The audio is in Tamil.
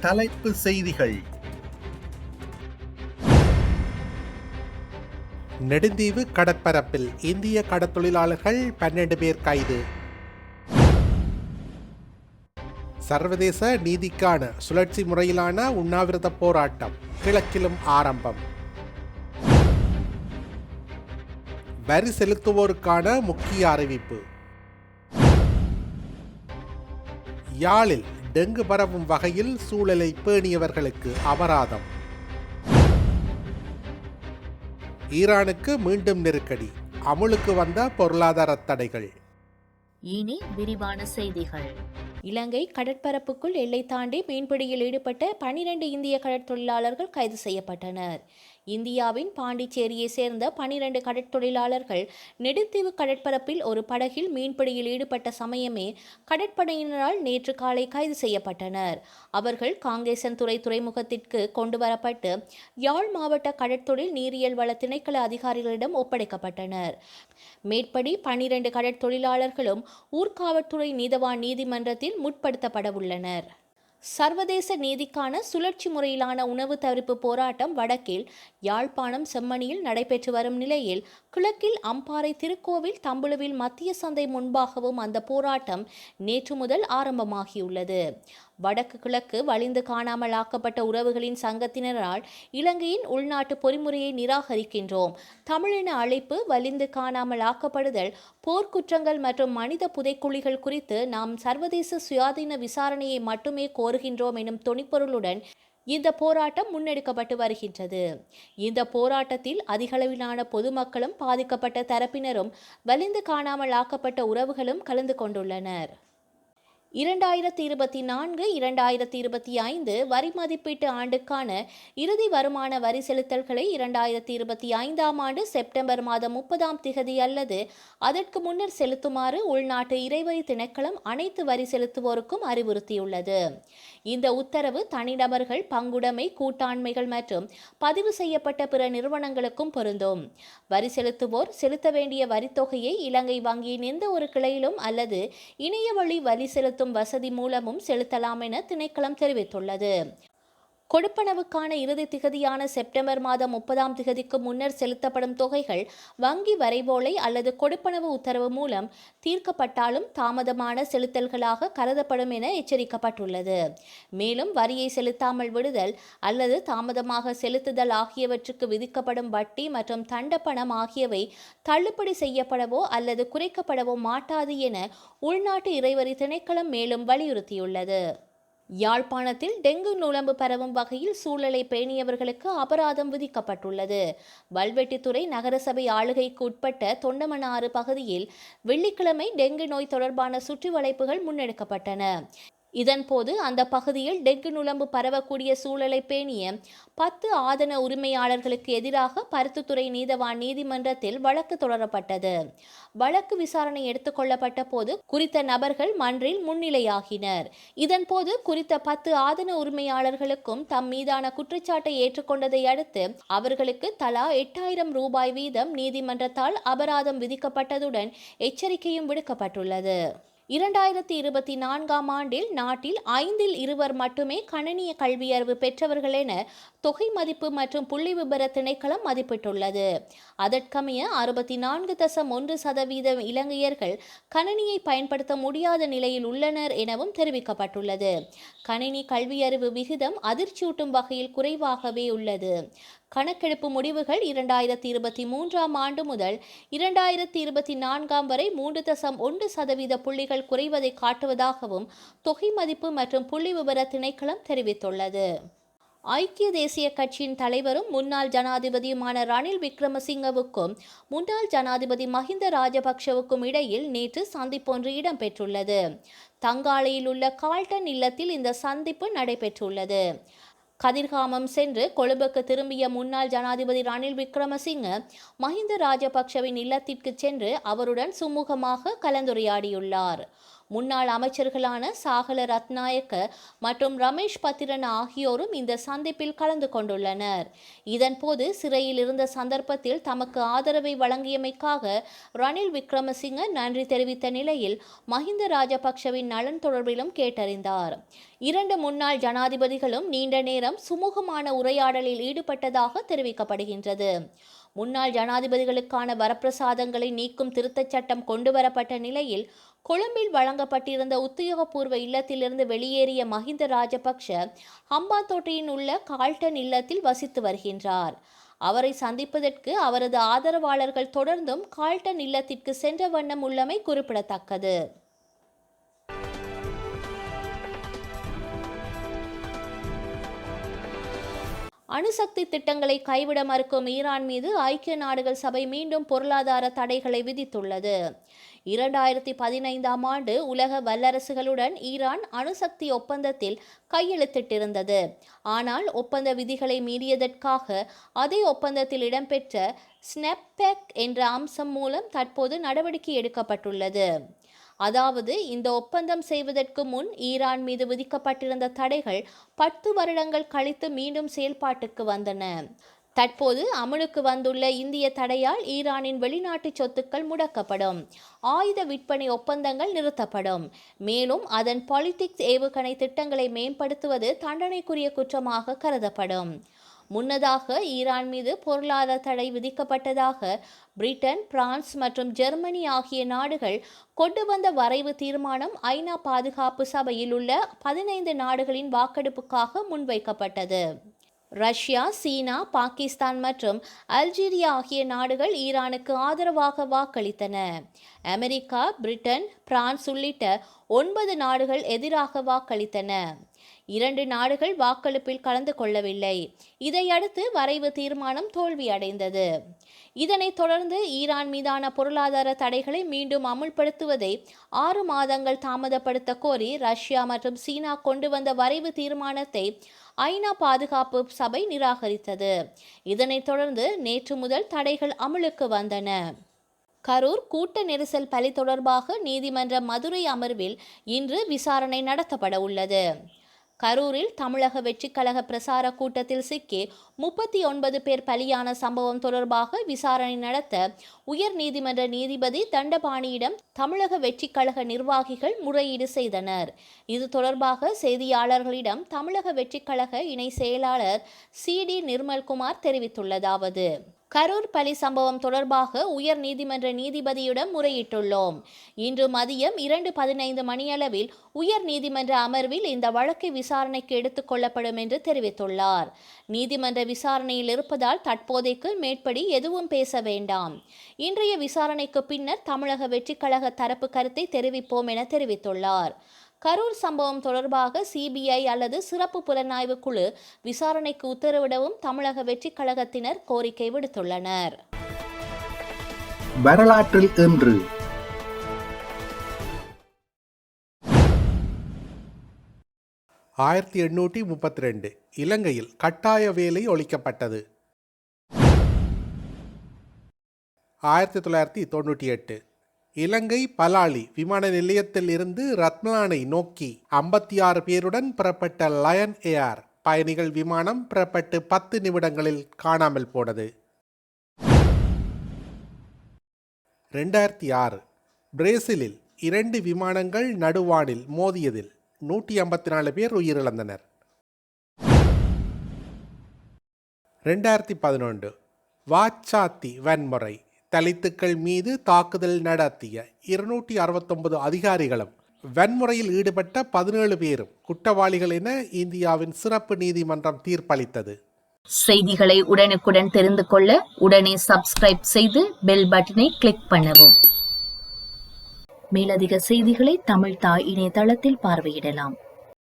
தலைப்பு செய்திகள். நெடுந்தீவு கடற்பரப்பில் இந்திய கடற்தொழிலாளர்கள் 12 பேர் கைது. சர்வதேச நீதிக்கான சுழற்சி முறையிலான உண்ணாவிரத போராட்டம் கிழக்கிலும் ஆரம்பம். வரி செலுத்துவோருக்கான முக்கிய அறிவிப்பு. யாழில் டெங்கு பரவும் வகையில் சூழலை பேணியவர்களுக்கு அபராதம். ஈரானுக்கு மீண்டும் நெருக்கடி, அமுலுக்கு வந்த பொருளாதார தடைகள். இனி விரிவான செய்திகள். இலங்கை கடற்பரப்புக்குள் எல்லை தாண்டி மீன்பிடியில் ஈடுபட்ட 12 இந்திய கடற்தொழிலாளர்கள் கைது செய்யப்பட்டனர். இந்தியாவின் பாண்டிச்சேரியை சேர்ந்த 12 கடற்தொழிலாளர்கள் நெடுந்தீவு கடற்பரப்பில் ஒரு படகில் மீன்பிடியில் ஈடுபட்ட சமயமே கடற்படையினரால் நேற்று காலை கைது செய்யப்பட்டனர். அவர்கள் காங்கேசன்துறை துறைமுகத்திற்கு கொண்டு வரப்பட்டு யாழ் மாவட்ட கடற்தொழில் நீரியல் வள திணைக்கள அதிகாரிகளிடம் ஒப்படைக்கப்பட்டனர். மேற்படி 12 கடற்தொழிலாளர்களும் ஊர்காவற்துறை நீதவான் நீதிமன்றத்தில் முற்படுத்தப்படவுள்ளனர். சர்வதேச நீதிக்கான சுழற்சி முறையிலான உணவு தவிர்ப்பு போராட்டம் வடக்கில் யாழ்ப்பாணம் செம்மணியில் நடைபெற்று வரும் நிலையில் கிழக்கில் அம்பாறை திருக்கோவில் தம்புழுவில் மத்திய சந்தை முன்பாகவும் அந்த போராட்டம் நேற்று முதல் ஆரம்பமாகியுள்ளது. வடக்கு கிழக்கு வலிந்து காணாமல் ஆக்கப்பட்ட உறவுகளின் சங்கத்தினரால் இலங்கையின் உள்நாட்டு பொறிமுறையை நிராகரிக்கின்றோம், தமிழின அழைப்பு, வலிந்து காணாமல் ஆக்கப்படுதல், போர்க்குற்றங்கள் மற்றும் மனித புதைக்குழிகள் குறித்து நாம் சர்வதேச சுயாதீன விசாரணையை மட்டுமே கோருகின்றோம் எனும் தொனிப்பொருளுடன் இந்த போராட்டம் முன்னெடுக்கப்பட்டு வருகின்றது. இந்த போராட்டத்தில் அதிகளவிலான பொதுமக்களும் பாதிக்கப்பட்ட தரப்பினரும் வலிந்து காணாமல் ஆக்கப்பட்ட உறவுகளும் கலந்து கொண்டுள்ளனர். 2024-2025 வரி மதிப்பீட்டு ஆண்டுக்கான இறுதி வருமான வரி செலுத்தல்களை 2025ஆம் ஆண்டு செப்டம்பர் மாதம் 30ஆம் திகதி அல்லது அதற்கு முன்னர் செலுத்துமாறு உள்நாட்டு இறைவரி திணைக்களம் அனைத்து வரி செலுத்துவோருக்கும் அறிவுறுத்தியுள்ளது. இந்த உத்தரவு தனிநபர்கள், பங்குடைமை, கூட்டாண்மைகள் மற்றும் பதிவு செய்யப்பட்ட பிற நிறுவனங்களுக்கும் பொருந்தும். வரி செலுத்துவோர் செலுத்த வேண்டிய வரித்தொகையை இலங்கை வங்கியின் எந்த ஒரு கிளையிலும் அல்லது இணைய வழி வரி செலுத்தும் வசதி மூலமும் செலுத்தலாம் என திணைக்களம் தெரிவித்துள்ளது. கொடுப்பனவுக்கான இறுதி திகதியான செப்டம்பர் மாதம் 30ஆம் திகதிக்கு முன்னர் செலுத்தப்படும் தொகைகள் வங்கி வரைவோலை அல்லது கொடுப்பனவு உத்தரவு மூலம் தீர்க்கப்பட்டாலும் தாமதமான செலுத்தல்களாக கருதப்படும் என எச்சரிக்கப்பட்டுள்ளது. மேலும் வரியை செலுத்தாமல் விடுதல் அல்லது தாமதமாக செலுத்துதல் ஆகியவற்றுக்கு விதிக்கப்படும் வட்டி மற்றும் தண்டப்பணம் ஆகியவை தள்ளுபடி செய்யப்படவோ அல்லது குறைக்கப்படவோ மாட்டாது என உள்நாட்டு இறைவரி திணைக்களம் மேலும் வலியுறுத்தியுள்ளது. யாழ்ப்பாணத்தில் டெங்கு நுளம்பு பரவும் வகையில் சூழலை பேணியவர்களுக்கு அபராதம் விதிக்கப்பட்டுள்ளது. வல்வெட்டித்துறை நகரசபை ஆளுகைக்கு உட்பட்ட தொண்டமனாறு பகுதியில் வெள்ளிக்கிழமை டெங்கு நோய் தொடர்பான சுற்றி வளைப்புகள் முன்னெடுக்கப்பட்டன. இதன்போது அந்த பகுதியில் டெங்கு நுளம்பு பரவக்கூடிய சூழலை பேணிய 10 ஆதன உரிமையாளர்களுக்கு எதிராக பருத்தித்துறை நீதவான் நீதிமன்றத்தில் வழக்கு தொடரப்பட்டது. வழக்கு விசாரணை எடுத்துக்கொள்ளப்பட்ட போது குறித்த நபர்கள் மன்றில் முன்னிலையாகினர். இதன்போது குறித்த 10 ஆதன உரிமையாளர்களுக்கும் தம் மீதான குற்றச்சாட்டை ஏற்றுக்கொண்டதை அடுத்து அவர்களுக்கு தலா 8000 ரூபாய் வீதம் நீதிமன்றத்தால் அபராதம் விதிக்கப்பட்டதுடன் எச்சரிக்கையும் விடுக்கப்பட்டுள்ளது. 2024ஆம் ஆண்டில் நாட்டில் 5இல் 2 மட்டுமே கணனிய கல்வியறிவு பெற்றவர்கள் என தொகை மதிப்பு மற்றும் புள்ளி விபர திணைக்களம் மதிப்பிட்டுள்ளது. அதற்கமைய 64.1% இலங்கையர்கள் கணனியை பயன்படுத்த முடியாத நிலையில் உள்ளனர் எனவும் தெரிவிக்கப்பட்டுள்ளது. கணினி கல்வியறிவு விகிதம் அதிர்ச்சியூட்டும் வகையில் குறைவாகவே உள்ளது. கணக்கெடுப்பு முடிவுகள் 2023ஆம் ஆண்டு முதல் 2024ஆம் வரை 3.1% புள்ளிகள் குறைவதை காட்டுவதாகவும் தொகை மதிப்பு மற்றும் புள்ளி விபர திணைக்களம் தெரிவித்துள்ளது. ஐக்கிய தேசிய கட்சியின் தலைவரும் முன்னாள் ஜனாதிபதியுமான ரணில் விக்ரமசிங்கவுக்கும் முன்னாள் ஜனாதிபதி மஹிந்த ராஜபக்ஷவுக்கும் இடையில் நேற்று சந்திப்பொன்று இடம்பெற்றுள்ளது. தங்காலையில் உள்ள கால்டன் இல்லத்தில் இந்த சந்திப்பு நடைபெற்றுள்ளது. கதிர்காமம் சென்று கொழும்புக்கு திரும்பிய முன்னாள் ஜனாதிபதி ரணில் விக்ரமசிங்க மஹிந்த ராஜபக்ஷவின் இல்லத்திற்கு சென்று அவருடன் சுமூகமாக கலந்துரையாடியுள்ளார். முன்னாள் அமைச்சர்களான சாகல ரத்நாயக்க மற்றும் ரமேஷ் பத்திரன் ஆகியோரும் இந்த சந்திப்பில் கலந்து கொண்டுள்ளனர். இதன்போது சிறையில் இருந்த சந்தர்ப்பத்தில் தமக்கு ஆதரவை வழங்கியமைக்காக ரணில் விக்ரமசிங்க நன்றி தெரிவித்த நிலையில் மஹிந்த ராஜபக்ஷவின் நலன் தொடர்பிலும் கேட்டறிந்தார். இரண்டு முன்னாள் ஜனாதிபதிகளும் நீண்ட நேரம் சுமூகமான உரையாடலில் ஈடுபட்டதாக தெரிவிக்கப்படுகின்றது. முன்னாள் ஜனாதிபதிகளுக்கான வரப்பிரசாதங்களை நீக்கும் திருத்தச் சட்டம் கொண்டுவரப்பட்ட நிலையில் கொழும்பில் வழங்கப்பட்டிருந்த உத்தியோகபூர்வ இல்லத்திலிருந்து வெளியேறிய மஹிந்த ராஜபக்ஷ ஹம்பாந்தோட்டையில் உள்ள கால்டன் இல்லத்தில் வசித்து வருகின்றார். அவரை சந்திப்பதற்கு அவரது ஆதரவாளர்கள் தொடர்ந்தும் கால்டன் இல்லத்திற்கு சென்ற வண்ணம் உள்ளமை குறிப்பிடத்தக்கது. அணுசக்தி திட்டங்களை கைவிட மறுக்கும் ஈரான் மீது ஐக்கிய நாடுகள் சபை மீண்டும் பொருளாதார தடைகளை விதித்துள்ளது. 2015ஆம் ஆண்டு உலக வல்லரசுகளுடன் ஈரான் அணுசக்தி ஒப்பந்தத்தில் கையெழுத்திட்டிருந்தது. ஆனால் ஒப்பந்த விதிகளை மீறியதற்காக அதே ஒப்பந்தத்தில் இடம்பெற்ற ஸ்னெப்பெக் என்ற அம்சம் மூலம் தற்போது நடவடிக்கை எடுக்கப்பட்டுள்ளது. அதாவது இந்த ஒப்பந்தம் செய்வதற்கு முன் ஈரான் மீது விதிக்கப்பட்டிருந்த தடைகள் 10 வருடங்கள் கழித்து மீண்டும் செயல்பாட்டுக்கு வந்தன. தற்போது அமலுக்கு வந்துள்ள இந்திய தடையால் ஈரானின் வெளிநாட்டு சொத்துக்கள் முடக்கப்படும், ஆயுத விற்பனை ஒப்பந்தங்கள் நிறுத்தப்படும், மேலும் அதன் பாலிடிக்ஸ் ஏவுகணை திட்டங்களை மேம்படுத்துவது தண்டனைக்குரிய குற்றமாக கருதப்படும். முன்னதாக ஈரான் மீது பொருளாதார தடை விதிக்கப்பட்டதாக பிரிட்டன், பிரான்ஸ் மற்றும் ஜெர்மனி ஆகிய நாடுகள் கொண்டு வந்த வரைவு தீர்மானம் ஐநா பாதுகாப்பு சபையில் உள்ள 15 நாடுகளின் வாக்கெடுப்புக்காக முன்வைக்கப்பட்டது. ரஷ்யா, சீனா, பாகிஸ்தான் மற்றும் அல்ஜீரியா ஆகிய நாடுகள் ஈரானுக்கு ஆதரவாக வாக்களித்தன. அமெரிக்கா, பிரிட்டன், பிரான்ஸ் உள்ளிட்ட 9 நாடுகள் எதிராக வாக்களித்தன. 2 நாடுகள் வாக்கெடுப்பில் கலந்து கொள்ளவில்லை. இதையடுத்து வரைவு தீர்மானம் தோல்வியடைந்தது. இதனைத் தொடர்ந்து ஈரான் மீதான பொருளாதார தடைகளை மீண்டும் அமுல்படுத்துவதை 6 மாதங்கள் தாமதப்படுத்த கோரி ரஷ்யா மற்றும் சீனா கொண்டு வந்த வரைவு தீர்மானத்தை ஐநா பாதுகாப்பு சபை நிராகரித்தது. இதனைத் தொடர்ந்து நேற்று முதல் தடைகள் அமலுக்கு வந்தன. கரூர் கூட்ட நெரிசல் பலி தொடர்பாக நீதிமன்ற மதுரை அமர்வில் இன்று விசாரணை நடத்தப்பட உள்ளது. கரூரில் தமிழக வெற்றிக் கழக பிரசார கூட்டத்தில் சிக்கி 39 பேர் பலியான சம்பவம் தொடர்பாக விசாரணை நடத்த உயர் நீதிமன்ற நீதிபதி தண்டபாணியிடம் தமிழக வெற்றிக் கழக நிர்வாகிகள் முறையீடு செய்தனர். இது தொடர்பாக செய்தியாளர்களிடம் தமிழக வெற்றிக் கழக இணை செயலாளர் CD நிர்மல்குமார் தெரிவித்துள்ளதாவது: கரூர் பலி சம்பவம் தொடர்பாக உயர் நீதிமன்ற நீதிபதியிடம் முறையிட்டுள்ளோம். இன்று மதியம் 2:15 மணியளவில் உயர் நீதிமன்ற அமர்வில் இந்த வழக்கு விசாரணைக்கு எடுத்துக் கொள்ளப்படும் என்று தெரிவித்துள்ளார். நீதிமன்ற விசாரணையில் இருப்பதால் தற்போதைக்கு மேற்படி எதுவும் பேச வேண்டாம். இன்றைய விசாரணைக்கு பின்னர் தமிழக வெற்றிக் கழக தரப்பு கருத்தை தெரிவிப்போம் என தெரிவித்துள்ளார். கரூர் சம்பவம் தொடர்பாக CBI அல்லது சிறப்பு புலனாய்வு குழு விசாரணைக்கு உத்தரவிடவும் தமிழக வெற்றிக் கழகத்தினர் கோரிக்கை விடுத்துள்ளனர். வரலாற்றில் இன்று 1832 இலங்கையில் கட்டாய வேலை ஒழிக்கப்பட்டது. 1998 இலங்கை பலாலி விமான நிலையத்தில் இருந்து ரத்மலானை நோக்கி 56 பேருடன் புறப்பட்ட லயன் ஏர் பயணிகள் விமானம் புறப்பட்டு 10 நிமிடங்களில் காணாமல் போனது. 2006 பிரேசிலில் 2 விமானங்கள் நடுவானில் மோதியதில் 154 பேர் உயிரிழந்தனர். 2011 வாச்சாத்தி வன்முறை தலித்துக்கள் மீது தாக்குதல் நடத்திய 269 அதிகாரிகளும் வன்முறையில் ஈடுபட்ட 17 பேரும் குற்றவாளிகள் என இந்தியாவின் சிறப்பு நீதிமன்றம் தீர்ப்பளித்தது. செய்திகளை உடனுக்குடன் தெரிந்து கொள்ள உடனே சப்ஸ்கிரைப் செய்து பெல் பட்டனை கிளிக் பண்ணவும். மேலதிக செய்திகளை தமிழ் தாய் இணையதளத்தில் பார்வையிடலாம்.